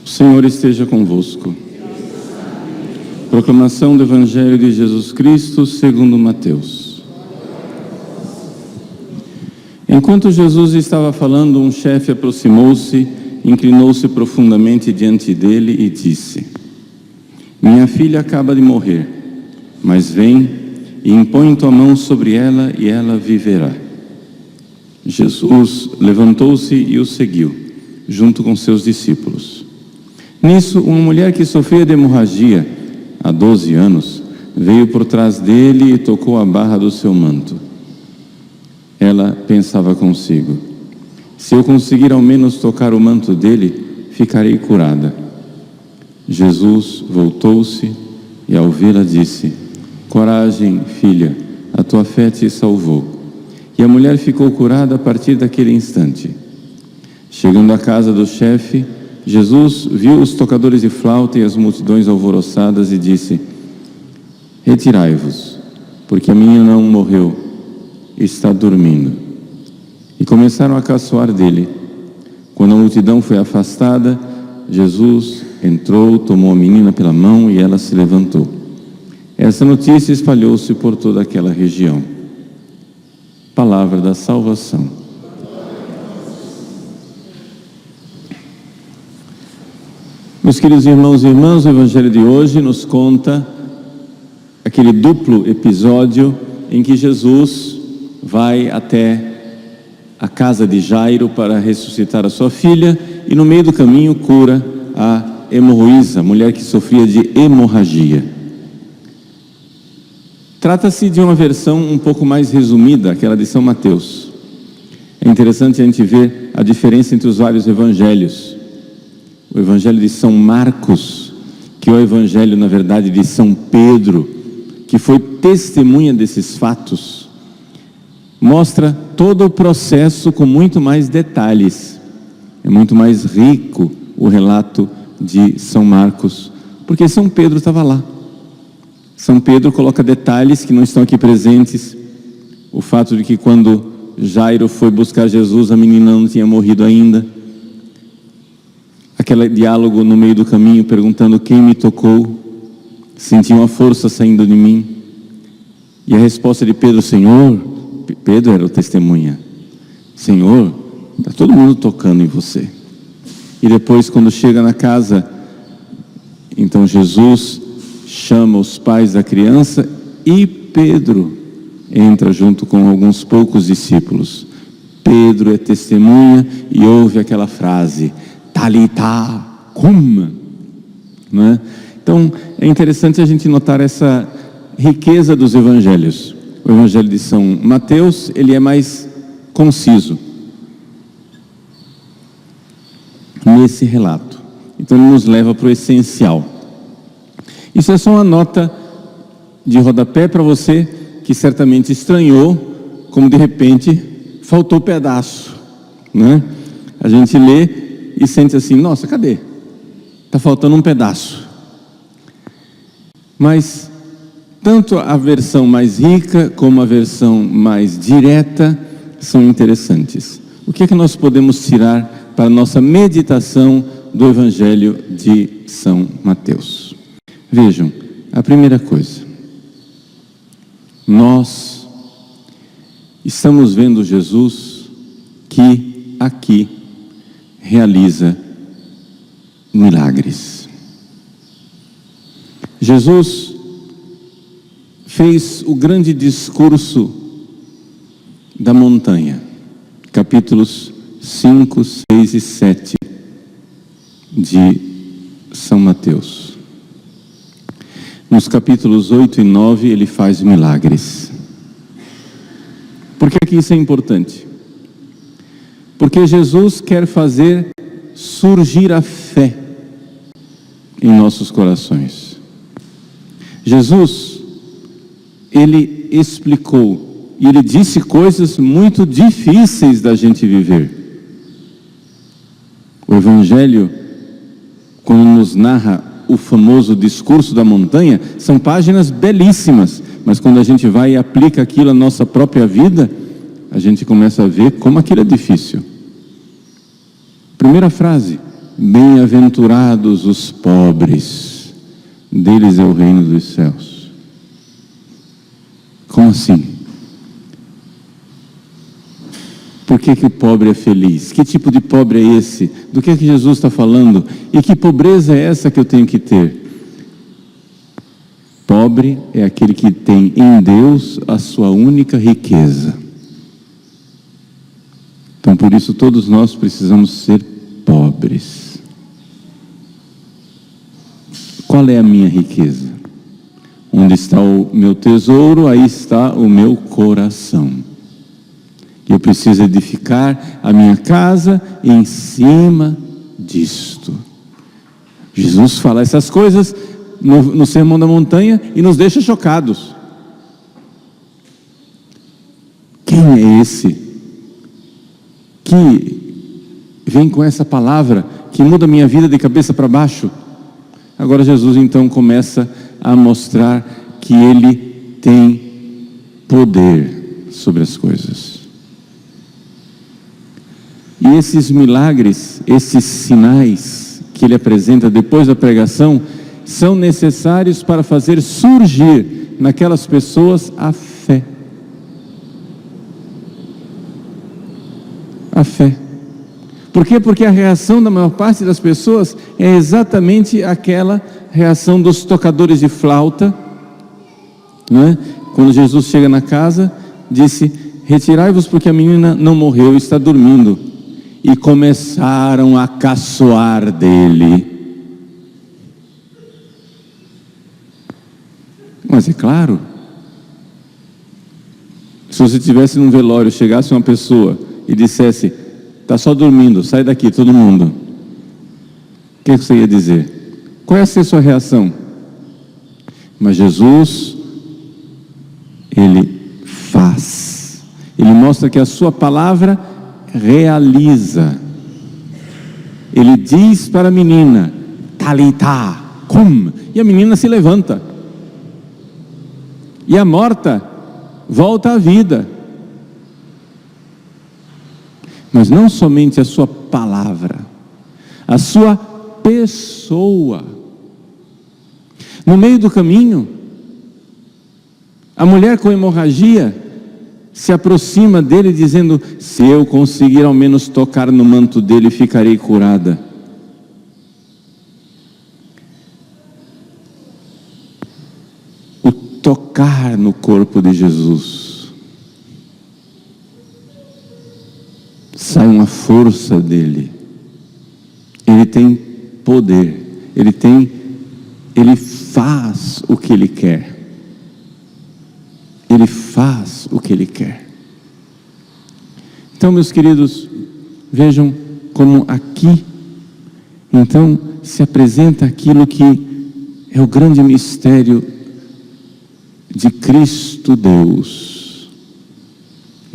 O Senhor esteja convosco. Proclamação do Evangelho de Jesus Cristo segundo Mateus. Enquanto Jesus estava falando, um chefe aproximou-se, inclinou-se profundamente diante dele e disse: Minha filha acaba de morrer, mas vem e impõe tua mão sobre ela e ela viverá. Jesus levantou-se e o seguiu, junto com seus discípulos. Nisso, uma mulher que sofria de hemorragia há 12 anos, veio por trás dele e tocou a barra do seu manto. Ela pensava consigo: se eu conseguir ao menos tocar o manto dele, ficarei curada. Jesus voltou-se e, ao vê-la, disse: Coragem, filha, a tua fé te salvou. E a mulher ficou curada a partir daquele instante. Chegando à casa do chefe, Jesus viu os tocadores de flauta e as multidões alvoroçadas e disse: Retirai-vos, porque a menina não morreu, está dormindo. E começaram a caçoar dele. Quando a multidão foi afastada, Jesus entrou, tomou a menina pela mão e ela se levantou. Essa notícia espalhou-se por toda aquela região. Palavra da salvação. Meus queridos irmãos e irmãs, o Evangelho de hoje nos conta aquele duplo episódio em que Jesus vai até a casa de Jairo para ressuscitar a sua filha e no meio do caminho cura a hemorroísa, mulher que sofria de hemorragia. Trata-se de uma versão um pouco mais resumida, aquela de São Mateus. É interessante a gente ver a diferença entre os vários evangelhos. O Evangelho de São Marcos, que é o Evangelho, na verdade, de São Pedro, que foi testemunha desses fatos, mostra todo o processo com muito mais detalhes. É muito mais rico o relato de São Marcos, porque São Pedro estava lá. São Pedro coloca detalhes que não estão aqui presentes. O fato de que quando Jairo foi buscar Jesus, a menina não tinha morrido ainda. Aquele diálogo no meio do caminho, perguntando quem me tocou, senti uma força saindo de mim. E a resposta de Pedro: Senhor, Pedro era o testemunha, Senhor, está todo mundo tocando em você. E depois, quando chega na casa, então Jesus chama os pais da criança e Pedro entra junto com alguns poucos discípulos. Pedro é testemunha e ouve aquela frase: Talitá cum, não é? Então é interessante a gente notar essa riqueza dos evangelhos. O Evangelho de São Mateus, ele é mais conciso nesse relato, então ele nos leva para o essencial. Isso é só uma nota de rodapé para você que certamente estranhou como de repente faltou pedaço, né? A gente lê e sente assim: nossa, cadê? Está faltando um pedaço. Mas tanto a versão mais rica como a versão mais direta são interessantes. O que é que nós podemos tirar para a nossa meditação do Evangelho de São Mateus? Vejam, a primeira coisa, nós estamos vendo Jesus que aqui realiza milagres. Jesus fez o grande discurso da montanha, capítulos 5, 6 e 7 de São Mateus. Nos capítulos 8 e 9 ele faz milagres. Por que isso é importante? Porque Jesus quer fazer surgir a fé em nossos corações. Jesus, ele explicou e ele disse coisas muito difíceis da gente viver. O Evangelho, quando nos narra o famoso discurso da montanha, são páginas belíssimas, mas quando a gente vai e aplica aquilo à nossa própria vida, a gente começa a ver como aquilo é difícil. Primeira frase: bem-aventurados os pobres, deles é o reino dos céus. Como assim? Por que o pobre é feliz? Que tipo de pobre é esse? Do que Jesus está falando? E que pobreza é essa que eu tenho que ter? Pobre é aquele que tem em Deus a sua única riqueza. Então, por isso, todos nós precisamos ser pobres. Qual é a minha riqueza? Onde está o meu tesouro, aí está o meu coração. Eu preciso edificar a minha casa em cima disto. Jesus fala essas coisas no Sermão da Montanha e nos deixa chocados. Quem é esse que vem com essa palavra que muda a minha vida de cabeça para baixo? Agora Jesus então começa a mostrar que Ele tem poder sobre as coisas. E esses milagres, esses sinais que Ele apresenta depois da pregação, são necessários para fazer surgir naquelas pessoas a fé. A fé. Por quê? Porque a reação da maior parte das pessoas é exatamente aquela reação dos tocadores de flauta, não é? Quando Jesus chega na casa, disse: retirai-vos porque a menina não morreu, está dormindo. E começaram a caçoar dele. Mas é claro, se você estivesse num velório, chegasse uma pessoa e dissesse: está só dormindo, sai daqui todo mundo, o que você ia dizer? Qual ia ser a sua reação? Mas Jesus, Ele faz, Ele mostra que a sua palavra realiza. Ele diz para a menina: Talitá cum, e a menina se levanta, e a morta volta à vida. Mas não somente a sua palavra, a sua pessoa. No meio do caminho, a mulher com hemorragia se aproxima dele dizendo: se eu conseguir ao menos tocar no manto dele, ficarei curada. O tocar no corpo de Jesus, sai uma força dele. Ele tem poder, ele faz o que ele quer. Ele faz o que Ele quer. Então, meus queridos, vejam como aqui, então, se apresenta aquilo que é o grande mistério de Cristo Deus.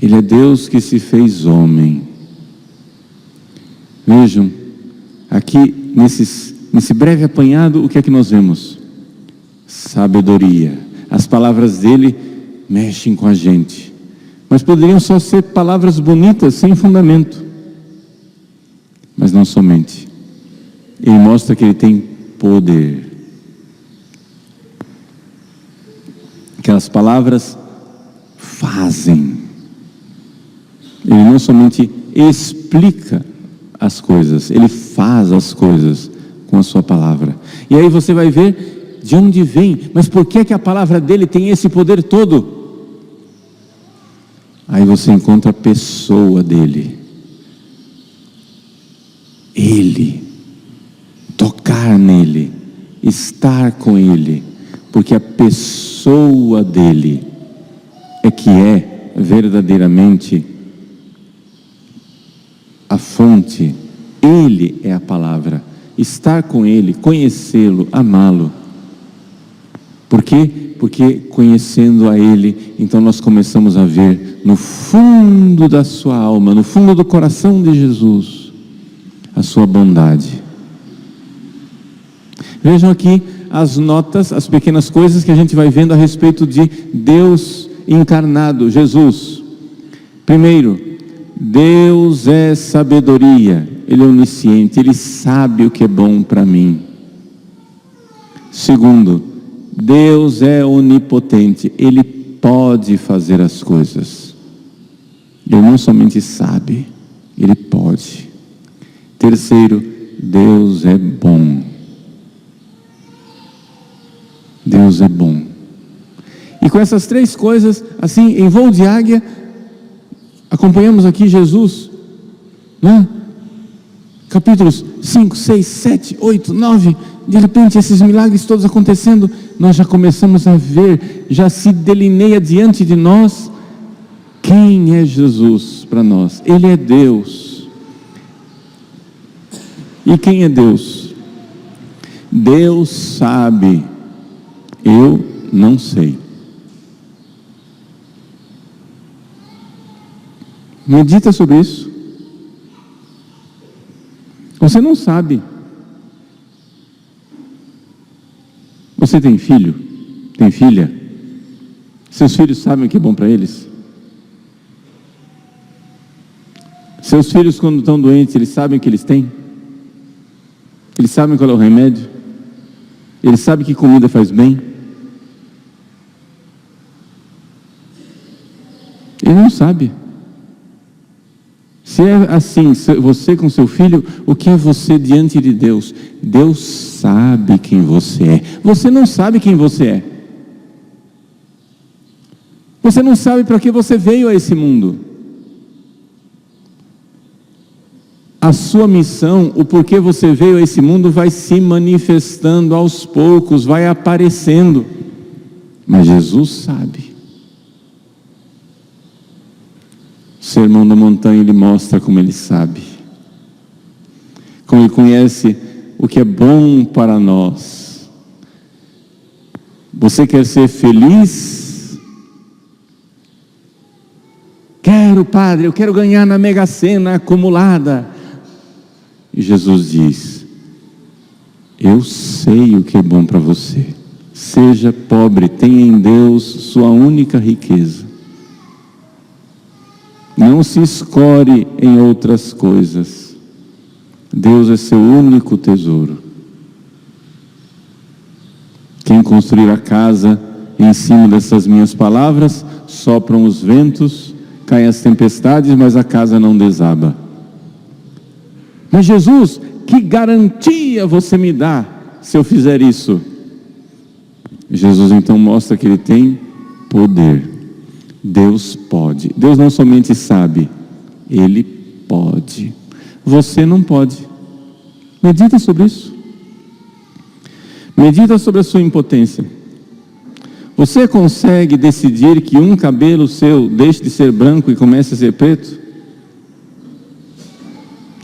Ele é Deus que se fez homem. Vejam, aqui nesse breve apanhado, o que é que nós vemos? Sabedoria. As palavras dele mexem com a gente, mas poderiam só ser palavras bonitas, sem fundamento. Mas não somente. Ele mostra que ele tem poder. Aquelas palavras fazem. Ele não somente explica as coisas, ele faz as coisas com a sua palavra. E aí você vai ver de onde vem, mas por que a palavra dele tem esse poder todo? Aí você encontra a pessoa dele. Ele, tocar nele, estar com ele, porque a pessoa dele é que é verdadeiramente a fonte. Ele é a palavra. Estar com ele, conhecê-lo, amá-lo. Por quê? Porque conhecendo a ele, então nós começamos a ver no fundo da sua alma, no fundo do coração de Jesus, a sua bondade. Vejam aqui as notas, as pequenas coisas que a gente vai vendo a respeito de Deus encarnado, Jesus. Primeiro, Deus é sabedoria, Ele é onisciente, Ele sabe o que é bom para mim. Segundo, Deus é onipotente, Ele pode fazer as coisas. Ele não somente sabe, Ele pode. Terceiro, Deus é bom. Deus é bom. E com essas três coisas, assim, em voo de águia, acompanhamos aqui Jesus, né? Capítulos 5, 6, 7, 8, 9, de repente esses milagres todos acontecendo, nós já começamos a ver, já se delineia diante de nós, quem é Jesus para nós? Ele é Deus. E quem é Deus? Deus sabe, eu não sei. Medita sobre isso. Você não sabe. Você tem filho? Tem filha? Seus filhos sabem o que é bom para eles? Seus filhos, quando estão doentes, eles sabem o que eles têm? Eles sabem qual é o remédio? Eles sabem que comida faz bem? Ele não sabe. Se é assim, você com seu filho, o que é você diante de Deus? Deus sabe quem você é. Você não sabe quem você é. Você não sabe para que você veio a esse mundo. A sua missão, o porquê você veio a esse mundo vai se manifestando aos poucos, vai aparecendo. Mas Jesus sabe. O Sermão da Montanha, ele mostra como ele sabe. Como ele conhece o que é bom para nós. Você quer ser feliz? Quero, Padre, eu quero ganhar na Mega Sena acumulada. E Jesus diz: eu sei o que é bom para você. Seja pobre, tenha em Deus sua única riqueza. Não se escore em outras coisas. Deus é seu único tesouro. Quem construir a casa em cima dessas minhas palavras, sopram os ventos, caem as tempestades, mas a casa não desaba. Mas Jesus, que garantia você me dá se eu fizer isso? Jesus então mostra que Ele tem poder. Deus pode. Deus não somente sabe, Ele pode. Você não pode. Medita sobre isso. Medita sobre a sua impotência. Você consegue decidir que um cabelo seu deixe de ser branco e comece a ser preto?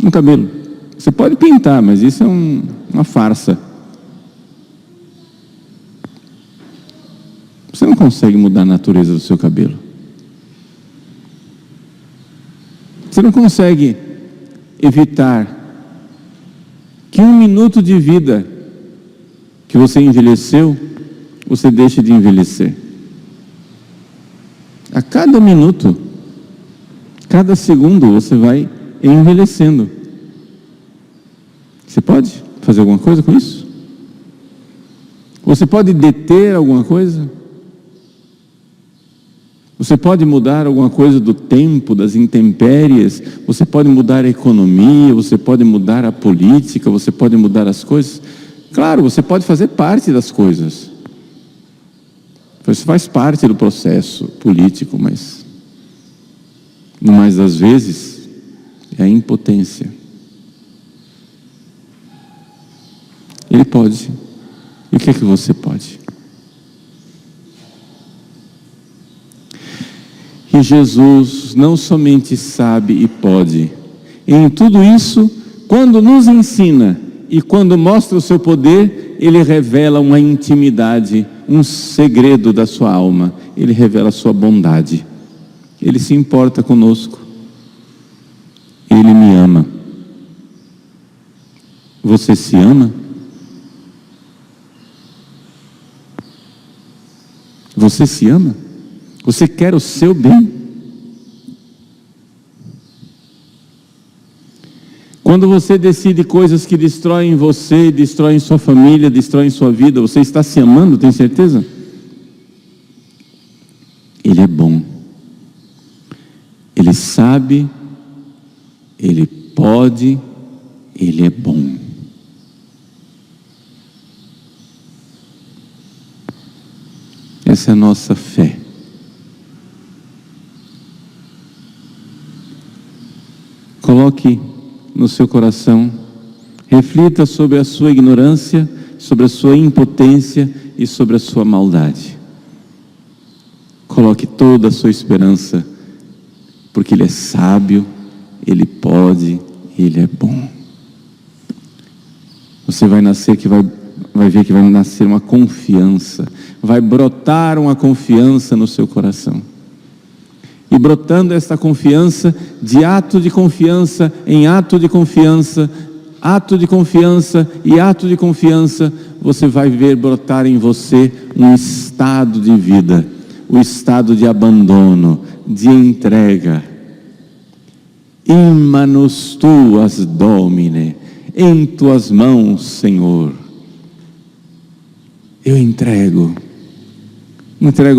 Um cabelo. Você pode pintar, mas isso é uma farsa. Você não consegue mudar a natureza do seu cabelo. Você não consegue evitar que um minuto de vida que você envelheceu, você deixe de envelhecer. A cada minuto, cada segundo, você vai envelhecendo. Você pode fazer alguma coisa com isso? Você pode deter alguma coisa? Você pode mudar alguma coisa do tempo, das intempéries? Você pode mudar a economia, você pode mudar a política, você pode mudar as coisas? Claro, você pode fazer parte das coisas. Você faz parte do processo político, mas no mais das vezes é a impotência. Ele pode. E o que é que você pode? E Jesus não somente sabe e pode. Em tudo isso, quando nos ensina e quando mostra o seu poder, Ele revela uma intimidade, um segredo da sua alma. Ele revela a sua bondade. Ele se importa conosco. Ele me ama. Você se ama? Você se ama? Você quer o seu bem? Quando você decide coisas que destroem você, destroem sua família, destroem sua vida, você está se amando, tem certeza? Ele é bom. Ele sabe, Ele pode, Ele é bom. Essa é a nossa fé. Coloque no seu coração, reflita sobre a sua ignorância, sobre a sua impotência e sobre a sua maldade. Coloque toda a sua esperança, porque Ele é sábio, Ele pode, Ele é bom. Você vai nascer que vai ver que vai nascer uma confiança, vai brotar uma confiança no seu coração. E brotando esta confiança, de ato de confiança em ato de confiança, ato de confiança e ato de confiança, você vai ver brotar em você um estado de vida, o estado de abandono, de entrega. In manus tuas, Domine, em tuas mãos, Senhor, eu entrego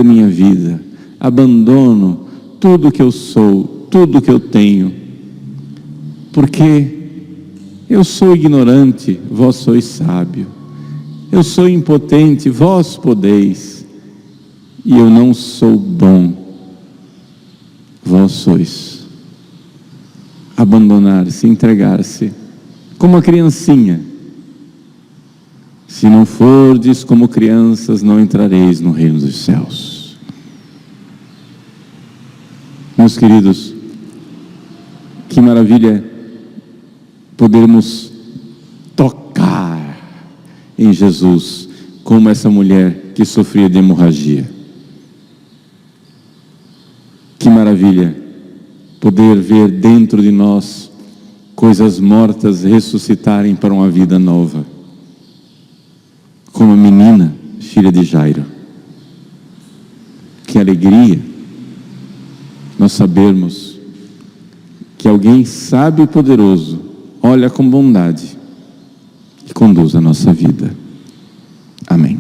minha vida, abandono tudo que eu sou, tudo que eu tenho, porque eu sou ignorante, vós sois sábio, eu sou impotente, vós podeis, e eu não sou bom, vós sois. Abandonar-se, entregar-se, como a criancinha. Se não fordes como crianças, não entrareis no reino dos céus. Meus queridos, que maravilha podermos tocar em Jesus, como essa mulher que sofria de hemorragia. Que maravilha poder ver dentro de nós coisas mortas ressuscitarem para uma vida nova. Como a menina, filha de Jairo. Que alegria nós sabermos que alguém sábio e poderoso olha com bondade e conduz a nossa vida. Amém.